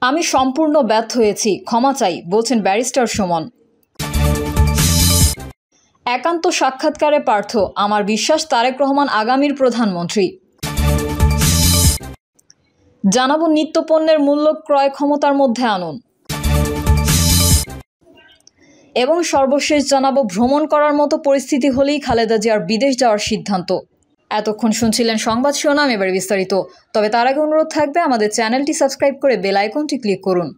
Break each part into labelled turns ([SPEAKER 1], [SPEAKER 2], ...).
[SPEAKER 1] আমি সম্পূর্ণ ব্যর্থ হয়েছি, ক্ষমা চাই, বলছেন ব্যারিস্টার সুমন। একান্ত সাক্ষাৎকারে পার্থ, আমার বিশ্বাস তারেক রহমান আগামীর প্রধানমন্ত্রী। জানাবো নিত্যপণ্যের মূল্য ক্রয় ক্ষমতার মধ্যে আনুন। এবং সর্বশেষ জানাবো ভ্রমণ করার মতো পরিস্থিতি হলেই খালেদা জিয়ার বিদেশ যাওয়ার সিদ্ধান্ত। এতক্ষণ শুনছিলেন সংবাদ শিরোনাম, এবার বিস্তারিত। তবে তার আগে অনুরোধ থাকবে আমাদের চ্যানেলটি সাবস্ক্রাইব করে বেল আইকনটি ক্লিক করুন।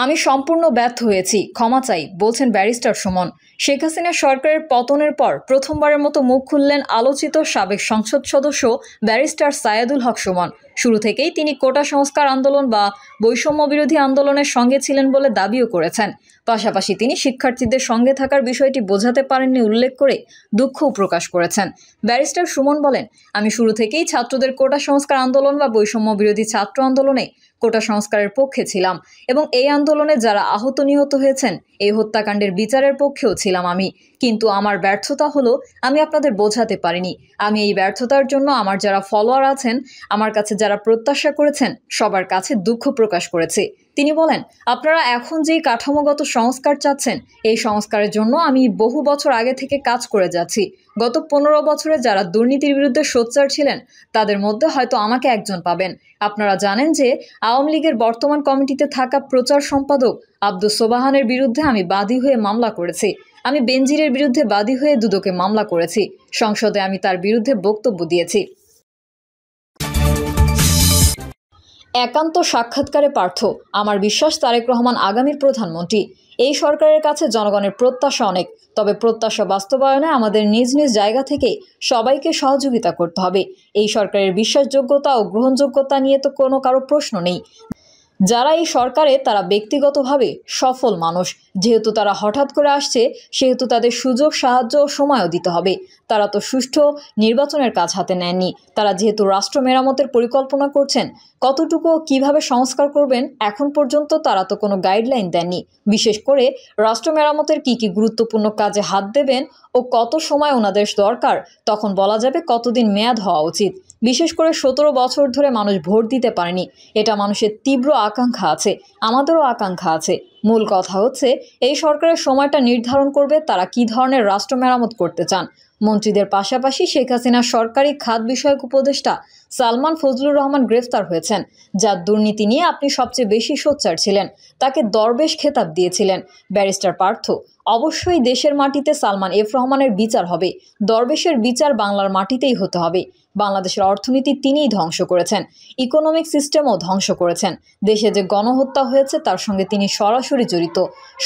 [SPEAKER 1] আমি সম্পূর্ণ ব্যর্থ হয়েছি, ক্ষমা চাই, বলছেন ব্যারিস্টার সুমন। শেখ হাসিনা সরকারের পতনের পর প্রথমবারের মতো মুখ খুললেন আলোচিত সাবেক সংসদ সদস্য ব্যারিস্টার সায়েদুল হক সুমন। শুরু থেকেই তিনি কোটা সংস্কার আন্দোলন বা বৈষম্য বিরোধী আন্দোলনের সঙ্গে ছিলেন বলে দাবিও করেছেন। পাশাপাশি তিনি শিক্ষার্থীদের সঙ্গে থাকার বিষয়টি বোঝাতে পারেননি উল্লেখ করে দুঃখও প্রকাশ করেছেন। ব্যারিস্টার সুমন বলেন, আমি শুরু থেকেই ছাত্রদের কোটা সংস্কার আন্দোলন বা বৈষম্য বিরোধী ছাত্র আন্দোলনে কোটা সংস্কারের পক্ষে ছিলাম এবং এই আন্দোলনে যারা আহত নিহত হয়েছেন এই হত্যাকাণ্ডের বিচারের পক্ষেও ছিলাম আমি। কিন্তু আমার ব্যর্থতা হলো আমি আপনাদের বোঝাতে পারিনি। আমি এই ব্যর্থতার জন্য আমার যারা ফলোয়ার আছেন, আমার কাছে যারা প্রত্যাশা করেছেন সবার কাছে দুঃখ প্রকাশ করেছি। তিনি বলেন, আপনারা এখন যেই কাঠামোগত সংস্কার চাচ্ছেন এই সংস্কারের জন্য আমি বহু বছর আগে থেকে কাজ করে যাচ্ছি। গত 15 বছরে যারা দুর্নীতির বিরুদ্ধে সোচ্চার ছিলেন তাদের মধ্যে হয়তো আমাকে একজন পাবেন। আপনারা জানেন যে আওয়ামী লীগের বর্তমান কমিটিতে থাকা প্রচার সম্পাদক আব্দুস সোবাহানের বিরুদ্ধে আমি বাদী হয়ে মামলা করেছি। আমি বেনজিরের বিরুদ্ধে বাদী হয়ে দুদকে মামলা করেছি। সংসদে আমি তার বিরুদ্ধে বক্তব্য দিয়েছি। একান্ত সাক্ষাৎকারে পার্থ, আমার বিশ্বাস তারেক রহমান আগামীর প্রধানমন্ত্রী। এই সরকারের কাছে জনগণের প্রত্যাশা অনেক, তবে প্রত্যাশা বাস্তবায়নে আমাদের নিজ নিজ জায়গা থেকে সবাইকে সহযোগিতা করতে হবে। এই সরকারের বিশ্বাসযোগ্যতা ও গ্রহণযোগ্যতা নিয়ে তো কোনো কারো প্রশ্ন নেই। যারা এই সরকারে তারা ব্যক্তিগতভাবে সফল মানুষ। যেহেতু তারা হঠাৎ করে আসছে সেহেতু তাদের সুযোগ, সাহায্য ও সময়ও দিতে হবে। তারা তো সুষ্ঠু নির্বাচনের কাজ হাতে নেননি। তারা যেহেতু রাষ্ট্র মেরামতের পরিকল্পনা করছেন, কতটুকু কিভাবে সংস্কার করবেন এখন পর্যন্ত তারা তো কোনো গাইডলাইন দেননি। বিশেষ করে রাষ্ট্র মেরামতের কী গুরুত্বপূর্ণ কাজে হাত দেবেন ও কত সময় ওনাদের দরকার তখন বলা যাবে কতদিন মেয়াদ হওয়া উচিত। বিশেষ করে 17 বছর ধরে মানুষ ভোট দিতে পারেনি, এটা মানুষের তীব্র আকাঙ্ক্ষা আছে, আমাদেরও আকাঙ্ক্ষা আছে। মূল কথা হচ্ছে এই সরকারের সময়টা নির্ধারণ করবে তারা কী ধরনের রাষ্ট্র মেরামত করতে চান। মন্ত্রীদের পাশাপাশি শেখ হাসিনার সরকারি খাত বিষয়ক উপদেষ্টা সালমান ফজলুর রহমান গ্রেফতার হয়েছেন, যার দুর্নীতি নিয়ে আপনি সবচেয়ে বেশি সোচ্চার ছিলেন। তাকে দরবেশ খেতাব দিয়েছিলেন। ব্যারিস্টার পার্থ, অবশ্যই দেশের মাটিতে সালমান এফ রহমানের বিচার হবে। দরবেশের বিচার বাংলার মাটিতেই হতে হবে। বাংলাদেশের অর্থনীতি তিনিই ধ্বংস করেছেন, ইকোনমিক সিস্টেমও ধ্বংস করেছেন। দেশে যে গণহত্যা হয়েছে তার সঙ্গে তিনি সরাসরি জড়িত।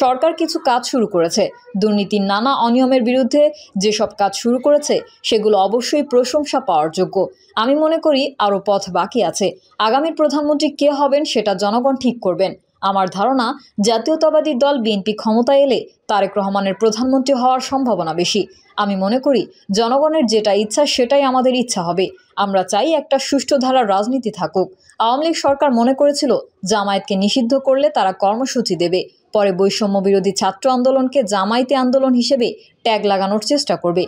[SPEAKER 1] সরকার কিছু কাজ শুরু করেছে, দুর্নীতির নানা অনিয়মের বিরুদ্ধে যেসব কাজ শুরু করেছে সেগুলো অবশ্যই প্রশংসা পাওয়ার যোগ্য। আমি মনে করি আরও পথ বাকি আছে। আগামীর প্রধানমন্ত্রী কে হবেন সেটা জনগণ ঠিক করবেন। আমার ধারণা জাতীয়তাবাদী দল বিএনপি ক্ষমতায় এলে তারেক রহমানের প্রধানমন্ত্রী হওয়ার সম্ভাবনা বেশি। আমি মনে করি জনগণের যেটা ইচ্ছা সেটাই আমাদের ইচ্ছা হবে। আমরা চাই একটা সুষ্ঠু ধারার রাজনীতি থাকুক। আওয়ামী লীগ সরকার মনে করেছিল জামায়াতকে নিষিদ্ধ করলে তারা কর্মসূচি দেবে, পরে বৈষম্য বিরোধী ছাত্র আন্দোলনকে জামায়াতি আন্দোলন হিসেবে ট্যাগ লাগানোর চেষ্টা করবে।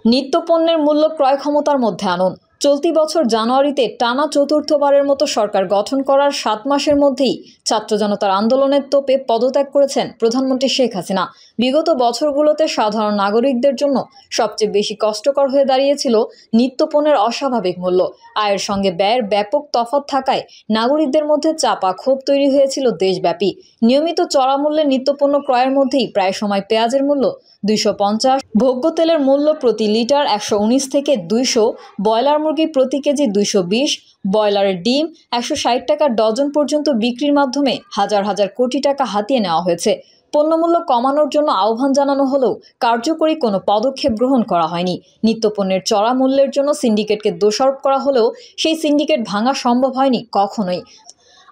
[SPEAKER 1] নিত্যপণ্যের মূল্য ক্রয় ক্ষমতার মধ্যে আনুন। চলতি বছর জানুয়ারিতে টানা চতুর্থবারের মতো সরকার গঠন করার 7 মাসের মধ্যেই ছাত্র জনতার আন্দোলনের তোপে পদত্যাগ করেছেন প্রধানমন্ত্রী শেখ হাসিনা। বিগত বছরগুলোতে সাধারণ নাগরিকদের জন্য সবচেয়ে বেশি কষ্টকর হয়ে দাঁড়িয়েছিল নিত্যপণ্যের অস্বাভাবিক মূল্য। আয়ের সঙ্গে ব্যয়ের ব্যাপক তফাৎ থাকায় নাগরিকদের মধ্যে চাপা ক্ষোভ তৈরি হয়েছিল দেশব্যাপী। নিয়মিত চড়া মূল্যে নিত্যপণ্য ক্রয়ের মধ্যেই প্রায় সময় পেঁয়াজের মূল্য 250, ভোগ্য তেলের মূল্য প্রতি লিটার 119 থেকে 200, ব্রয়লার মুরগি প্রতি কেজি 220, ব্রয়লারের ডিম 160 টাকা ডজন পর্যন্ত বিক্রির মাধ্যমে হাজার হাজার কোটি টাকা হাতিয়ে নেওয়া হয়েছে। পণ্যমূল্য কমানোর জন্য আহ্বান জানানো হলেও কার্যকরী কোনো পদক্ষেপ গ্রহণ করা হয়নি। নিত্যপণ্যের চড়া মূল্যের জন্য সিন্ডিকেটকে দোষারোপ করা হলেও সেই সিন্ডিকেট ভাঙা সম্ভব হয়নি কখনোই।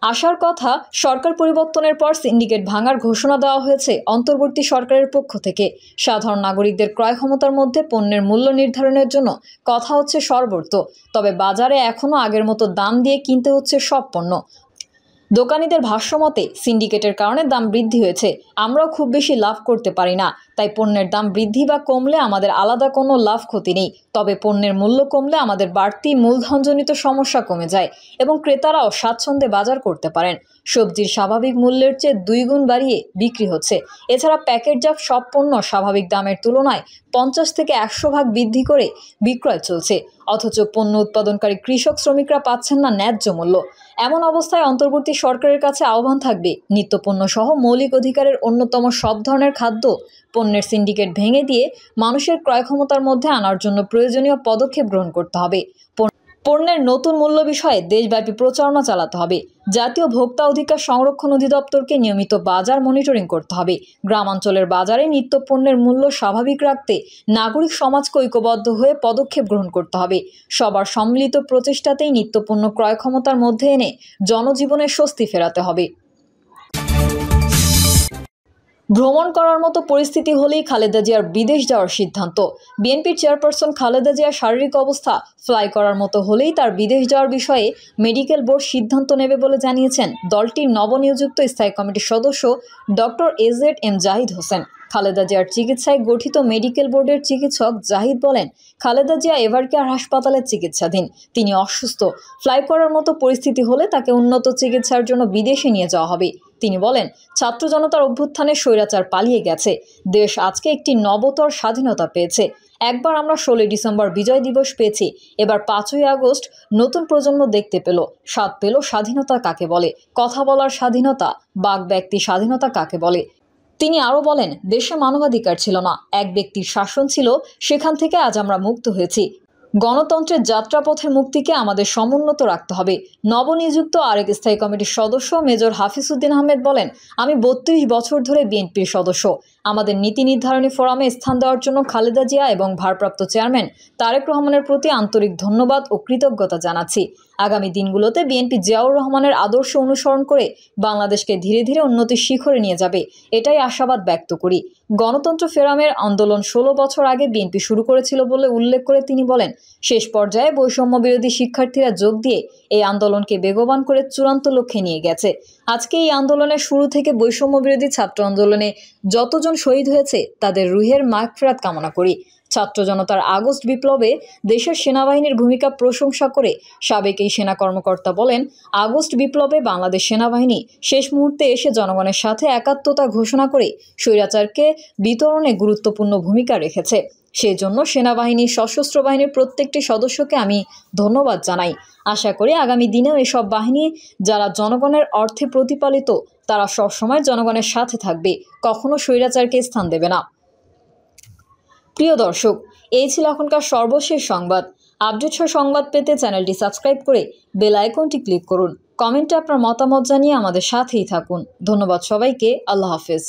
[SPEAKER 1] আশার কথা, সরকার পরিবর্তনের পর সিন্ডিকেট ভাঙার ঘোষণা দেওয়া হয়েছে অন্তর্বর্তী সরকারের পক্ষ থেকে। সাধারণ নাগরিকদের ক্রয় ক্ষমতার মধ্যে পণ্যের মূল্য নির্ধারণের জন্য কথা হচ্ছে সর্বত্র, তবে বাজারে এখনও আগের মতো দাম দিয়ে কিনতে হচ্ছে সব পণ্য। দোকানিদের ভাষ্যমতে সিন্ডিকেটের কারণে দাম বৃদ্ধি হয়েছে, আমরাও খুব বেশি লাভ করতে পারি না, তাই পণ্যের দাম বৃদ্ধি বা কমলে আমাদের আলাদা কোনো লাভ ক্ষতি নেই, তবে পণ্যের মূল্য কমলে আমাদের বাড়তি মূলধনজনিত সমস্যা কমে যায় এবং ক্রেতারাও স্বাচ্ছন্দ্যে বাজার করতে পারেন। সবজির স্বাভাবিক মূল্যের চেয়ে 2 গুণ বাড়িয়ে বিক্রি হচ্ছে। এছাড়া প্যাকেটজাত সব পণ্য স্বাভাবিক দামের তুলনায় 50 থেকে 100 ভাগ বৃদ্ধি করে বিক্রয় চলছে, অথচ পণ্য উৎপাদনকারী কৃষক শ্রমিকরা পাচ্ছেন না ন্যায্য মূল্য। এমন অবস্থায় অন্তর্বর্তী সরকারের কাছে আহ্বান থাকবে, নিত্যপণ্য সহ মৌলিক অধিকারের অন্যতম সব ধরনের খাদ্য পণ্যের সিন্ডিকেট ভেঙে দিয়ে মানুষের ক্রয় ক্ষমতার মধ্যে আনার জন্য প্রয়োজনীয় পদক্ষেপ গ্রহণ করতে হবে। পণ্যের নতুন মূল্য বিষয়ে দেশব্যাপী প্রচারণা চালাতে হবে। জাতীয় ভোক্তা অধিকার সংরক্ষণ অধিদপ্তরকে নিয়মিত বাজার মনিটরিং করতে হবে। গ্রামাঞ্চলের বাজারে নিত্যপণ্যের মূল্য স্বাভাবিক রাখতে নাগরিক সমাজকে ঐক্যবদ্ধ হয়ে পদক্ষেপ গ্রহণ করতে হবে। সবার সম্মিলিত প্রচেষ্টাতেই নিত্যপণ্য ক্রয় ক্ষমতার মধ্যে এনে জনজীবনের স্বস্তি ফেরাতে হবে। ভ্রমণ করার মতো পরিস্থিতি হলেই খালেদা জিয়ার বিদেশ যাওয়ার সিদ্ধান্ত। বিএনপির চেয়ারপারসন খালেদা জিয়ার শারীরিক অবস্থা ফ্লাই করার মতো হলেই তার বিদেশ যাওয়ার বিষয়ে মেডিকেল বোর্ড সিদ্ধান্ত নেবে বলে জানিয়েছেন দলটির নবনিযুক্ত স্থায়ী কমিটির সদস্য ডক্টর এজেড জাহিদ হোসেন। খালেদা জিয়ার চিকিৎসায় গঠিত মেডিকেল বোর্ডের চিকিৎসক জাহিদ বলেন, খালেদা জিয়া এভারকেয়ার হাসপাতালে চিকিৎসাধীন। তিনি অসুস্থ। ফ্লাই করার মতো পরিস্থিতি হলে তাকে উন্নত চিকিৎসার জন্য বিদেশে নিয়ে যাওয়া হবে। তিনি বলেন, ছাত্র জনতার অভ্যুত্থানে স্বৈরাচার পালিয়ে গেছে। দেশ আজকে একটি নবতর স্বাধীনতা পেয়েছে। একবার আমরা 16 ডিসেম্বর বিজয় দিবস পেয়েছি, এবার 5ই আগস্ট নতুন প্রজন্ম দেখতে পেল, স্বাদ পেল স্বাধীনতা কাকে বলে, কথা বলার স্বাধীনতা, বাক ব্যক্তি স্বাধীনতা কাকে বলে। তিনি আরও বলেন, দেশে মানবাধিকার ছিল না, এক ব্যক্তির শাসন ছিল, সেখান থেকে আজ আমরা মুক্ত হয়েছি। গণতন্ত্রের যাত্রাপথের মুক্তিকে আমাদের সমুন্নত রাখতে হবে। নবনিযুক্ত আরেক স্থায়ী কমিটির সদস্য মেজর হাফিজউদ্দিন আহমেদ বলেন, আমি 32 বছর ধরে বিএনপির সদস্য। আমাদের নীতি নির্ধারণী ফোরামে স্থান দেওয়ার জন্য খালেদা জিয়া এবং ভারপ্রাপ্ত চেয়ারম্যান তারেক রহমানের প্রতি আন্তরিক ধন্যবাদ ও কৃতজ্ঞতা জানাচ্ছি। আগামী দিনগুলোতে বিএনপি জিয়াউর রহমানের আদর্শ অনুসরণ করে বাংলাদেশকে ধীরে ধীরে উন্নতির শিখরে নিয়ে যাবে, এটাই আশাবাদ ব্যক্ত করি। গণতন্ত্র ফোরামের আন্দোলন 16 বছর আগে বিএনপি শুরু করেছিল বলে উল্লেখ করে তিনি বলেন, শেষ পর্যায়ে বৈষম্য বিরোধী শিক্ষার্থীরা যোগ দিয়ে এই আন্দোলনকে বেগবান করে চূড়ান্ত লক্ষ্যে নিয়ে গেছে। আজকে এই আন্দোলনের শুরু থেকে বৈষম্য বিরোধী ছাত্র আন্দোলনে যতজন শহীদ হয়েছে তাদের রুহের মাগফিরাত কামনা করি। ছাত্র জনতার আগস্ট বিপ্লবে দেশের সেনাবাহিনীর ভূমিকা প্রশংসা করে সাবেক এই সেনা কর্মকর্তা বলেন, আগস্ট বিপ্লবে বাংলাদেশ সেনাবাহিনী শেষ মুহূর্তে এসে জনগণের সাথে একাত্মতা ঘোষণা করে স্বৈরাচারকে বিতরণে গুরুত্বপূর্ণ ভূমিকা রেখেছে। সেজন্য সেনাবাহিনী, সশস্ত্র বাহিনীর প্রত্যেকটি সদস্যকে আমি ধন্যবাদ জানাই। আশা করি আগামী দিনেও এসব বাহিনী যারা জনগণের অর্থে প্রতিপালিত, তারা সবসময় জনগণের সাথে থাকবে, কখনো স্বৈরাচারকে স্থান দেবে না। প্রিয় দর্শক, এই ছিল এখনকার সর্বশেষ সংবাদ। আপডেট সংবাদ পেতে চ্যানেলটি সাবস্ক্রাইব করে বেল আইকনটি ক্লিক করুন। কমেন্টে আপনার মতামত জানিয়ে আমাদের সাথেই থাকুন। ধন্যবাদ সবাইকে। আল্লাহ হাফেজ।